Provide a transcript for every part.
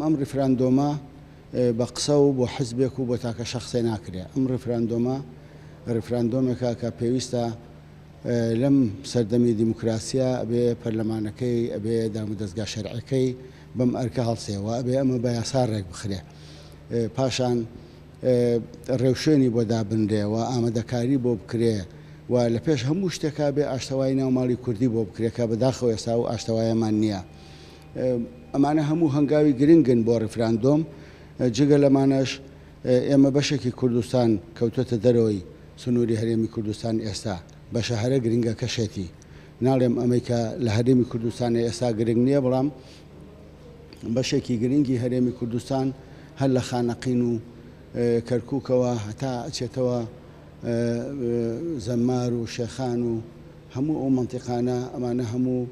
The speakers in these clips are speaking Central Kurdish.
ئەم ڕیفراندۆمە بە قسە و بۆ حزبێک و بۆ تاکە شەخصێ ناکرێ. ئەم ڕیفراندۆمێکە کە پێویستە لەم سەردەمی دیموکراسیە ئەبێ پەرلەمانەکەی ئەبێ دامودەستگا شەرعەکەی بەم ئەرکە هەڵسێەوە ئەبێ ئەمە بە یاسا ڕێک بخرێ. پاشان ڕێوشێنی بۆ دابنرێەوە ئامادەکاری بۆ بکرێ و لە پێش هەموو شتێکا بێ ئاشتەوای ناوماڵی کوردی بۆ بکرێت کە بەداخەوە ئێستا و ئاشتەوایەمان نییە. ئەمانە هەموو هەنگاوی گرنگن بۆ ڕیفراندۆم. جگە لەمانەش ئێمە بەشێکی کوردستان کەوتۆتە دەرەوەی سنووری هەرێمی کوردستان ئێستا بە شەهرە گرنگە کەشێتی. ناڵێم ئەمەی کە لە هەرێمی کوردستانی ئێستا گرنگ نییە، بەڵام بەشێکی گرنگی هەرێمی کوردستان هەر لە خانەقین و کەرکووکەوە هەتا ئەچێتەوە زەمار و شێخان و هەموو ئەو منتیقانە ئەمانە هەموو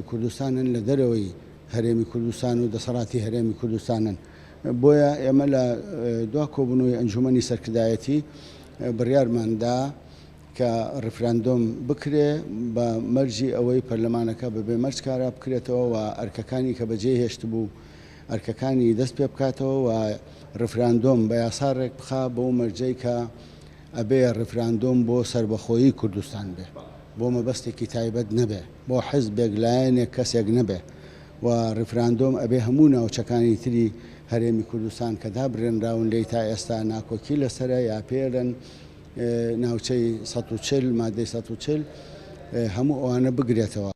کوردستانن لە دەرەوەی هەرێمی کوردستان و دەسەڵاتی هەرێمی کوردستانن. بۆیە ئێمە لە دوا کۆبوونەوەی ئەنجومەنی سەرکردایەتی بڕیارماندا کە ڕیفراندۆم بکرێ بە مەرجی ئەوەی پەرلەمانەکە بەبێ مەرج کارا بکرێتەوە و ئەرکەکانی کە بەجێ هێشت بوو ئەرکەکانی دەست پێ بکاتەوە و ڕیفراندۆم بە یاسا ڕێک بخا بەو مەرجەی کە ئەبێ ڕیفراندۆم بۆ سربەخۆیی کوردستان بێ، بۆ مەبەستێکی تایبەت نەبێ، بۆ حزبێک لایەنێک کەسێک نەبێ و ڕیفراندۆم ئەبێ هەموو ناوچەکانی تری هەرێمی کوردستان کە دابرێنراون لێی تا ئێستا ناکۆکی لەسرە یا پێرن ناوچەی 140 مادەی 140 هەموو ئەوانە بگرێتەوە.